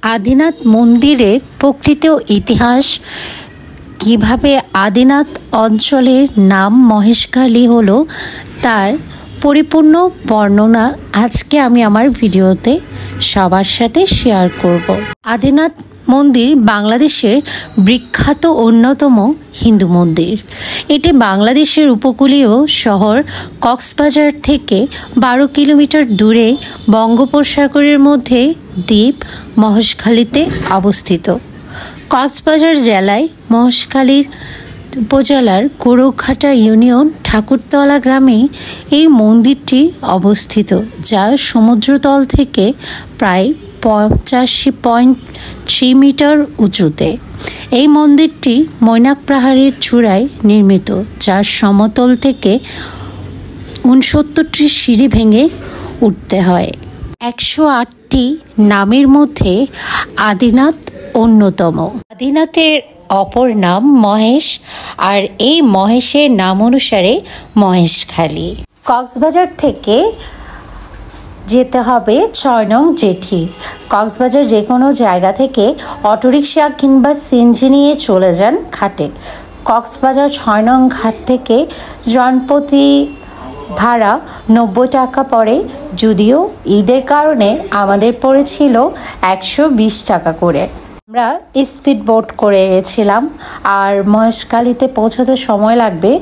আদিনাথ মন্দিরের প্রকৃত ইতিহাস, কিভাবে আদিনাথ অঞ্চলের নাম মহেশখালী হলো, তার পরিপূর্ণ বর্ণনা আজকে আমি আমার ভিডিওতে সবার সাথে শেয়ার করব। আদিনাথ মন্দির বাংলাদেশের বিখ্যাত অন্যতম হিন্দু মন্দির। এটি বাংলাদেশের উপকূলীয় শহর কক্সবাজার থেকে 12 কিলোমিটার দূরে বঙ্গোপসাগরের মধ্যে দ্বীপ মহেশখালীতে অবস্থিত। কক্সবাজার জেলায় মহেশখালীর উপজেলার গৌরঘাটা ইউনিয়ন ঠাকুরতলা গ্রামে এই মন্দিরটি অবস্থিত, যা সমুদ্রতল থেকে প্রায় 85.3 মিটার উঁচুতে। এই মন্দিরটি মৈনাক পাহাড়ের চূড়ায় নির্মিত, যার সমতল থেকে 69টি সিঁড়ি ভেঙে উঠতে হয়। 108টি নামের মধ্যে আদিনাথ অন্যতম। আদিনাথের অপর নাম মহেশ, আর এই মহেশের নাম অনুসারে মহেশখালী। কক্সবাজার থেকে যেতে হবে 6 নং জেটি। কক্সবাজার যে কোনো জায়গা থেকে অটোরিকশা কিংবা সিএনজি নিয়ে চলে যান ঘাটে। কক্সবাজার 6 নং ঘাট থেকে জনপ্রতি ভাড়া 90 টাকা পড়ে, যদিও ঈদের কারণে আমাদের পড়েছিল 120 টাকা করে। আমরা স্পিড বোট করে গেছিলাম, আর মহেশখালীতে পৌঁছাতে সময় লাগবে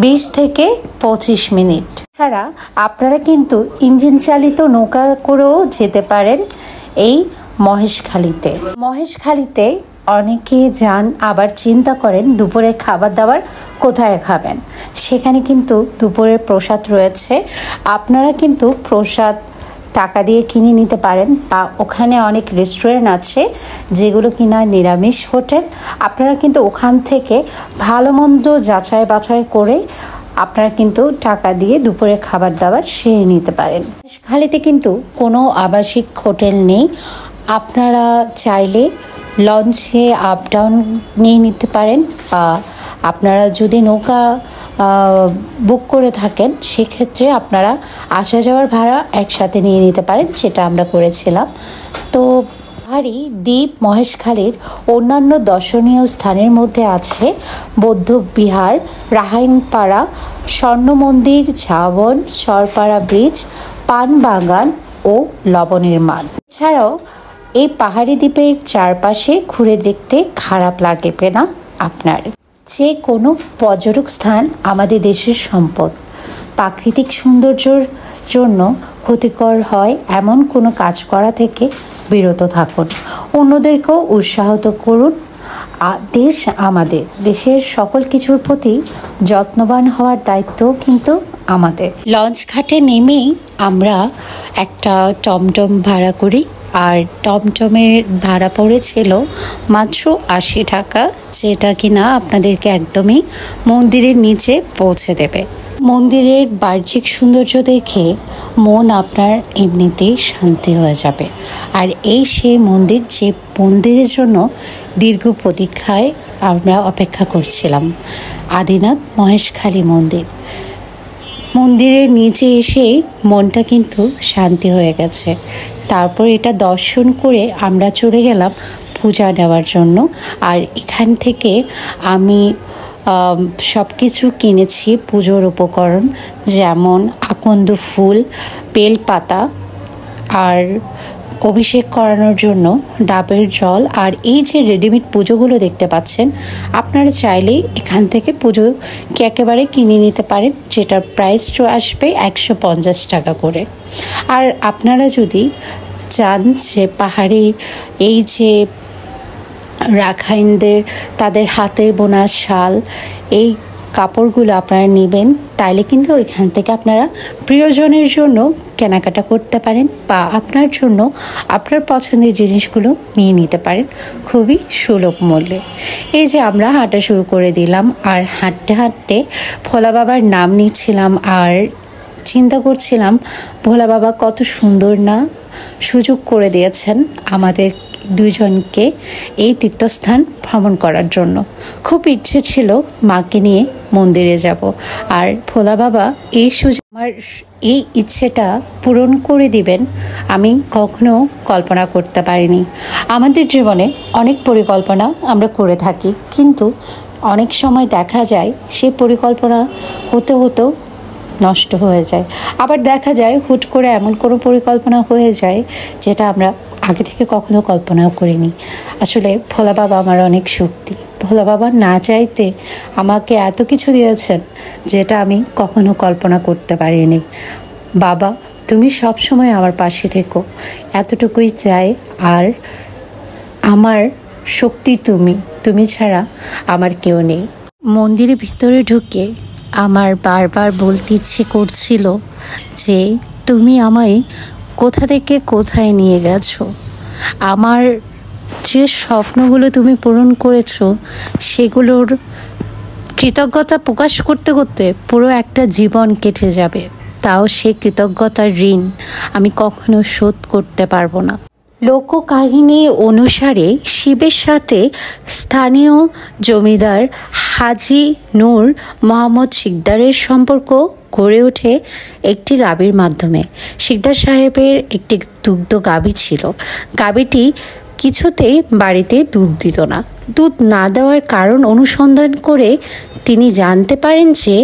20 থেকে 25 মিনিট। এছাড়া আপনারা কিন্তু ইঞ্জিন চালিত নৌকা করেও যেতে পারেন এই মহেশখালীতে। মহেশখালীতে অনেকে যান, আবার চিন্তা করেন দুপুরে খাবার দাবার কোথায় খাবেন। সেখানে কিন্তু দুপুরের প্রসাদ রয়েছে, আপনারা কিন্তু প্রসাদ টাকা দিয়ে কিনে নিতে পারেন, বা ওখানে অনেক রেস্টুরেন্ট আছে যেগুলো কিনা নিরামিষ হোটেল। আপনারা কিন্তু ওখান থেকে ভালো মন্দ যাচাই বাছাই করে আপনারা কিন্তু টাকা দিয়ে দুপুরে খাবার দাবার সেরে নিতে পারেন। মহেশখালীতে কিন্তু কোনো আবাসিক হোটেল নেই, আপনারা চাইলে লঞ্চে আপ ডাউন নিয়ে নিতে পারেন, বা আপনারা যদি নৌকা বুক করে থাকেন সেক্ষেত্রে আপনারা আসা যাওয়ার ভাড়া একসাথে নিয়ে নিতে পারেন, যেটা আমরা করেছিলাম। তো পাহাড়ি দ্বীপ মহেশখালীর অন্যান্য দর্শনীয় স্থানের মধ্যে আছে বৌদ্ধ বিহার, রাহাইনপাড়া, স্বর্ণ মন্দির, ঝাবন, সরপাড়া ব্রিজ, পান বাগান ও লবণের মান। এছাড়াও এই পাহাড়ি দ্বীপের চারপাশে ঘুরে দেখতে খারাপ লাগবে না আপনার। যে কোনো পর্যটক স্থান আমাদের দেশের সম্পদ। প্রাকৃতিক সৌন্দর্যের জন্য ক্ষতিকর হয় এমন কোনো কাজ করা থেকে বিরত থাকুন, অন্যদেরকেও উৎসাহিত করুন। দেশ আমাদের, দেশের সকল কিছুর প্রতি যত্নবান হওয়ার দায়িত্ব কিন্তু আমাদের। লঞ্চ ঘাটে নেমেই আমরা একটা টমটম ভাড়া করি, আর টমটমের ভাড়া পড়েছিল মাত্র 80 টাকা, যেটা কিনা আপনাদেরকে একদমই মন্দিরের নিচে পৌঁছে দেবে। মন্দিরের বাহ্যিক সৌন্দর্য দেখে মন আপনার এমনিতেই শান্তি হয়ে যাবে। আর এই সেই মন্দির, যে মন্দিরের জন্য দীর্ঘ প্রতীক্ষায় আমরা অপেক্ষা করছিলাম, আদিনাথ মহেশখালী মন্দির। মন্দিরের নিচে এসে মনটা কিন্তু শান্তি হয়ে গেছে। তারপর এটা দর্শন করে আমরা চলে গেলাম পূজা দেওয়ার জন্য। আর এখান থেকে আমি সব কিছু কিনেছি পুজোর উপকরণ, যেমন আকন্দ ফুল, বেলপাতা, আর অভিষেক করানোর জন্য ডাবের জল। আর এই যে রেডিমেড পুজোগুলো দেখতে পাচ্ছেন, আপনারা চাইলেই এখান থেকে পুজোকে একেবারে কিনে নিতে পারেন, যেটার প্রাইস আসবে 150 টাকা করে। আর আপনারা যদি চান যে পাহাড়ি এই যে রাখাইনদের তাদের হাতের বোনা শাল, এই কাপড়গুলো আপনারা নেবেন, তাইলে কিন্তু এখান থেকে আপনারা প্রিয়জনের জন্য কেনাকাটা করতে পারেন, বা আপনার জন্য আপনার পছন্দের জিনিসগুলো নিয়ে নিতে পারেন খুবই সুলভ মূল্যে। এই যে আমরা হাঁটা শুরু করে দিলাম, আর হাঁটতে হাঁটতে ভোলা বাবার নাম নিচ্ছিলাম, আর চিন্তা করছিলাম ভোলা বাবা কত সুন্দর না সুযোগ করে দিয়েছেন আমাদের দুজনকে এই তীর্থস্থান ভ্রমণ করার জন্য। খুব ইচ্ছে ছিল মাকে নিয়ে মন্দিরে যাব, আর ভোলা বাবা এই সুযোগ, আমার এই ইচ্ছেটা পূরণ করে দিবেন আমি কখনো কল্পনা করতে পারিনি। আমাদের জীবনে অনেক পরিকল্পনা আমরা করে থাকি, কিন্তু অনেক সময় দেখা যায় সেই পরিকল্পনা হতে হতেও নষ্ট হয়ে যায়। আবার দেখা যায় হুট করে এমন কোনো পরিকল্পনা হয়ে যায় যেটা আমরা আগে থেকে কখনো কল্পনাও করিনি। আসলে ভোলা বাবা আমার অনেক শক্তি। ভোলা বাবা না চাইতে আমাকে এত কিছু দিয়েছেন যেটা আমি কখনো কল্পনা করতে পারিনি। বাবা, তুমি সব সময় আমার পাশে থেকো, এতটুকুই চাই। আর আমার শক্তি তুমি ছাড়া আমার কেউ নেই। মন্দিরের ভিতরে ঢুকে আমার বারবার বলতে ইচ্ছে করছিল যে তুমি আমায় কোথা থেকে কোথায় নিয়ে গেছো। আমার যে স্বপ্নগুলো তুমি পূরণ করেছো সেগুলোর কৃতজ্ঞতা প্রকাশ করতে করতে পুরো একটা জীবন কেটে যাবে, তাও সেই কৃতজ্ঞতার ঋণ আমি কখনো শোধ করতে পারবো না। লোককাহিনী অনুসারে শিবের সাথে স্থানীয় জমিদার হাজী নূর মোহাম্মদ শিকদারের সম্পর্ক গড়ে ওঠে একটি গাভীর মাধ্যমে। শিকদার সাহেবের একটি দুগ্ধ গাভী ছিল। গাভীটি কিছুতেই বাড়িতে দুধ দিত না। দুধ না দেওয়ার কারণ অনুসন্ধান করে তিনি জানতে পারেন যে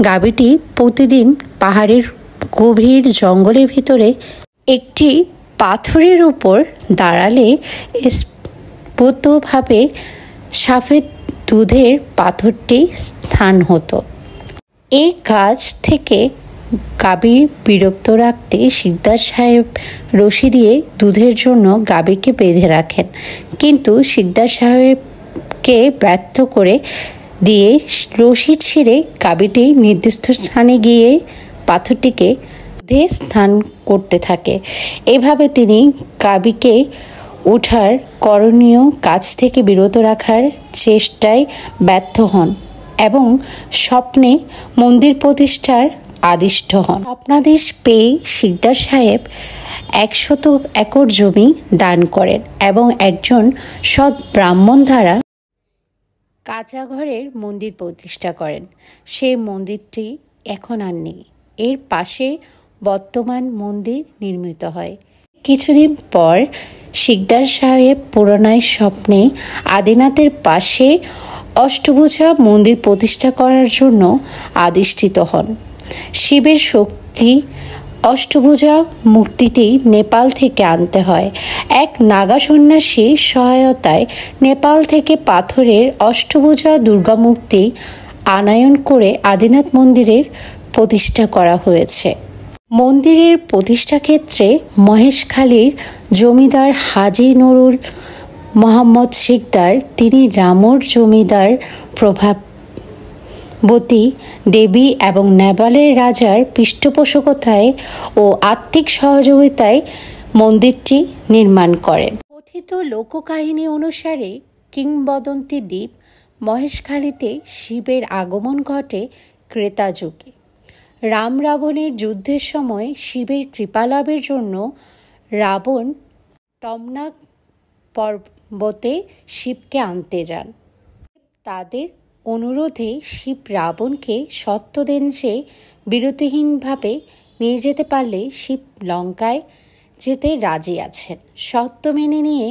গাভীটি প্রতিদিন পাহাড়ের গভীর জঙ্গলের ভিতরে একটি পাথরের উপর দাঁড়ালে স্ফুটভাবে সাফেদ দুধের পাথরটি স্থান হতো। এই কাজ থেকে গাভীর বিরক্ত রাখতে শিকদার সাহেব রশি দিয়ে দুধের জন্য গাভীকে বেঁধে রাখেন, কিন্তু শিকদার সাহেবকে ব্যর্থ করে দিয়ে রশি ছিঁড়ে গাভীটি নির্দিষ্ট স্থানে গিয়ে পাথরটিকে দুধে স্নান করতে থাকে। এভাবে তিনি গাভীকে ওঠার করণীয় কাজ থেকে বিরত রাখার চেষ্টায় ব্যর্থ হন এবং স্বপ্নে মন্দির প্রতিষ্ঠার আদিষ্ট হন। স্বপ্নাদেশ পেয়ে শিকদার সাহেব 100 একর জমি দান করেন এবং একজন সৎ ব্রাহ্মণ দ্বারা কাঁচা ঘরের মন্দির প্রতিষ্ঠা করেন। সেই মন্দিরটি এখন আর নেই। এর পাশে বর্তমান মন্দির নির্মিত হয়। কিছুদিন পর শিকদার সাহেব পুরনায় স্বপ্নে আদিনাথের পাশে অষ্টভুজা মন্দির প্রতিষ্ঠা করার জন্য আদিষ্ঠিত হন। শিবের শক্তি অষ্টভুজা মূর্তিটি নেপাল থেকে আনতে হয়। এক নাগা সন্ন্যাসীর সহায়তায় নেপাল থেকে পাথরের অষ্টভুজা দুর্গামূর্তি আনয়ন করে আদিনাথ মন্দিরের প্রতিষ্ঠা করা হয়েছে। মন্দিরের প্রতিষ্ঠা ক্ষেত্রে মহেশখালীর জমিদার হাজী নুরুল মোহাম্মদ শিকদার, তিনি রামর জমিদার প্রভাবতী দেবী এবং নেপালের রাজার পৃষ্ঠপোষকতায় ও আর্থিক সহযোগিতায় মন্দিরটি নির্মাণ করেন। কথিত লোককাহিনী অনুসারে কিংবদন্তি দ্বীপ মহেশখালীতে শিবের আগমন ঘটে ক্রেতা যুগে। রাম রাবণের যুদ্ধের সময় শিবের কৃপালাভের জন্য রাবণ তমনাক পর্বতে শিবকে আনতে যান। তাদের অনুরোধে শিব রাবণকে শর্ত দেন যে বিরতিহীনভাবে নিয়ে যেতে পারলে শিব লঙ্কায় যেতে রাজি আছেন। শর্ত মেনে নিয়ে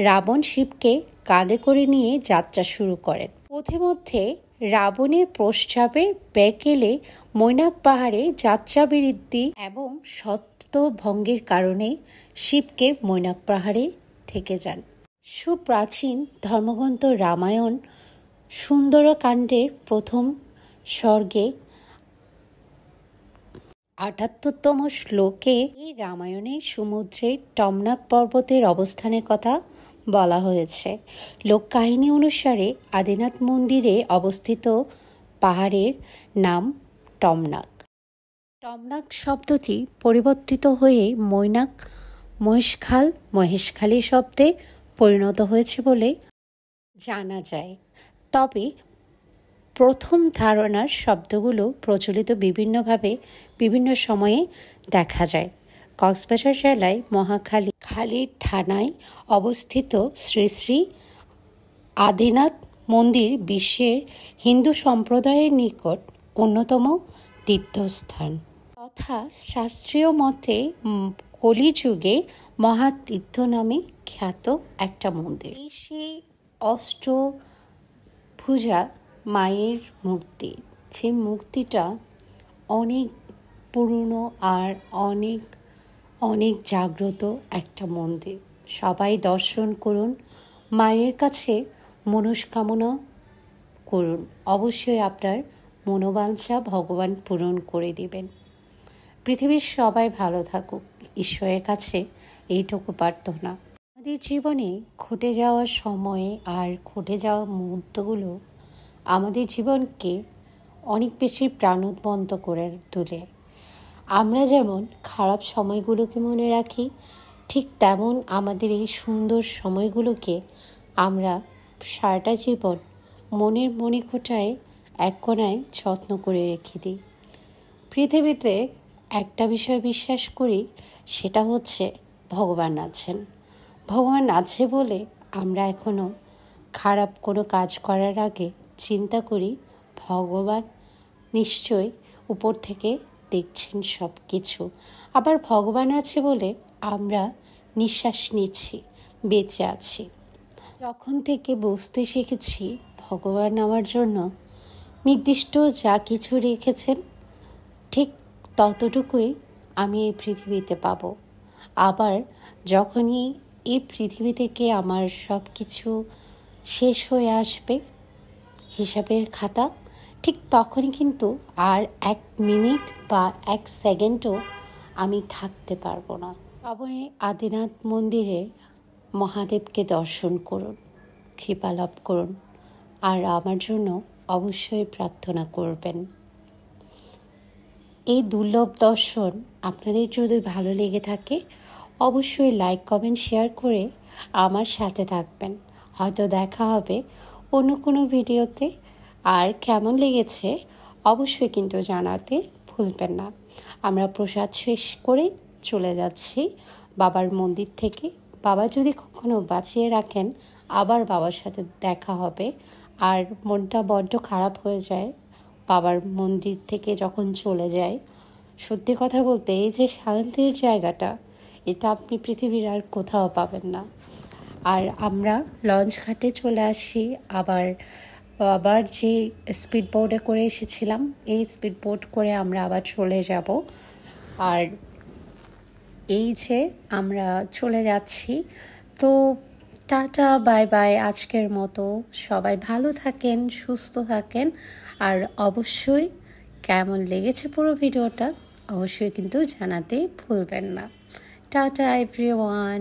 রাবণ শিবকে কাঁধে করে নিয়ে যাত্রা শুরু করেন। পথিমধ্যে রাবণের প্রস্রাবের ব্যাগ এলে মৈনাক পাহাড়ে যাত্রা বৃদ্ধি এবং সত্যভঙ্গের কারণে শিবকে মৈনাক পাহাড়ে থেকে যান। সুপ্রাচীন ধর্মগ্রন্থ রামায়ণ সুন্দরকাণ্ডের প্রথম সর্গে ৭৮তম শ্লোকে এই রামায়ণে সমুদ্রের তমনাক পর্বতের অবস্থানের কথা বলা হয়েছে। লোককাহিনী অনুসারে আদিনাথ মন্দিরে অবস্থিত পাহাড়ের নাম তমনাক। তমনাক শব্দটি পরিবর্তিত হয়ে মহেশখালী শব্দে পরিণত হয়েছে বলে জানা যায়। তবে প্রথম ধারণার শব্দগুলো প্রচলিত বিভিন্নভাবে বিভিন্ন সময়ে দেখা যায়। কক্সবাজার জেলায় মহাখালীর থানায় অবস্থিত শ্রী শ্রী আদিনাথ মন্দির বিশ্বের হিন্দু সম্প্রদায়ের নিকট অন্যতম তীর্থস্থান তথা শাস্ত্রীয় মতে কলিযুগে মহাতীর্থ নামে খ্যাত একটা মন্দির। এই সেই অষ্টভুজা মায়ের মূর্তি, যে মূর্তিটা অনেক পুরনো আর অনেক অনেক জাগ্রত একটা মন্দির। সবাই দর্শন করুন, মায়ের কাছে মনস্কামনা করুন, অবশ্যই আপনার মনোবাঞ্ছা ভগবান পূরণ করে দিবেন। পৃথিবীর সবাই ভালো থাকুক, ঈশ্বরের কাছে এইটুকু প্রার্থনা। আমাদের জীবনে ঘটে যাওয়া সময়ে আর ঘটে যাওয়া মুহূর্তগুলো আমাদের জীবনকে অনেক বেশি প্রাণোদ্বন্ত করে তোলে। আমরা যেমন খারাপ সময়গুলোকে মনে রাখি, ঠিক তেমন আমাদের এই সুন্দর সময়গুলোকে আমরা সারাটা জীবন মনের মণিকোঠায় এক কোণায় যত্ন করে রেখে দিই। পৃথিবীতে একটা বিষয় বিশ্বাস করি, সেটা হচ্ছে ভগবান আছেন। ভগবান আছে বলে আমরা এখনও খারাপ কোনো কাজ করার আগে চিন্তা করি ভগবান নিশ্চয়ই উপর থেকে দেখছেন সব কিছু। আবার ভগবান আছে বলে আমরা নিঃশ্বাস নিচ্ছি, বেঁচে আছি। যখন থেকে বুঝতে শিখেছি ভগবান আমার জন্য নির্দিষ্ট যা কিছু রেখেছেন ঠিক ততটুকুই আমি এই পৃথিবীতে পাব। আবার যখনই এই পৃথিবী থেকে আমার সব কিছু শেষ হয়ে আসবে হিসাবের খাতা, ঠিক তখনই কিন্তু আর 1 মিনিট বা 1 সেকেন্ডও আমি থাকতে পারবো না। তবে আদিনাথ মন্দিরে মহাদেবকে দর্শন করুন, কৃপা লাভ করুন, আর আমার জন্য অবশ্যই প্রার্থনা করবেন। এই দুর্লভ দর্শন আপনাদের যদি ভালো লেগে থাকে অবশ্যই লাইক, কমেন্ট, শেয়ার করে আমার সাথে থাকবেন। হয়তো দেখা হবে অন্য কোনো ভিডিওতে। আর কেমন লেগেছে অবশ্যই কিন্তু জানাতে ভুলবেন না। আমরা প্রসাদ শেষ করে চলে যাচ্ছি বাবার মন্দির থেকে। বাবা যদি কখনো বাঁচিয়ে রাখেন আবার বাবার সাথে দেখা হবে। আর মনটা বড্ড খারাপ হয়ে যায় বাবার মন্দির থেকে যখন চলে যায়। সত্যি কথা বলতে এই যে শান্তির জায়গাটা, এটা আপনি পৃথিবীর আর কোথাও পাবেন না। আর আমরা লঞ্চ ঘাটে চলে আসি। আবার যে স্পিড বোটে করে এসেছিলাম, এই স্পিড বোট করে আমরা আবার চলে যাব। আর এই যে আমরা চলে যাচ্ছি, তো টাটা, বাই বাই। আজকের মতো সবাই ভালো থাকেন, সুস্থ থাকেন। আর অবশ্যই কেমন লেগেছে পুরো ভিডিওটা অবশ্যই কিন্তু জানাতে ভুলবেন না। Tata everyone.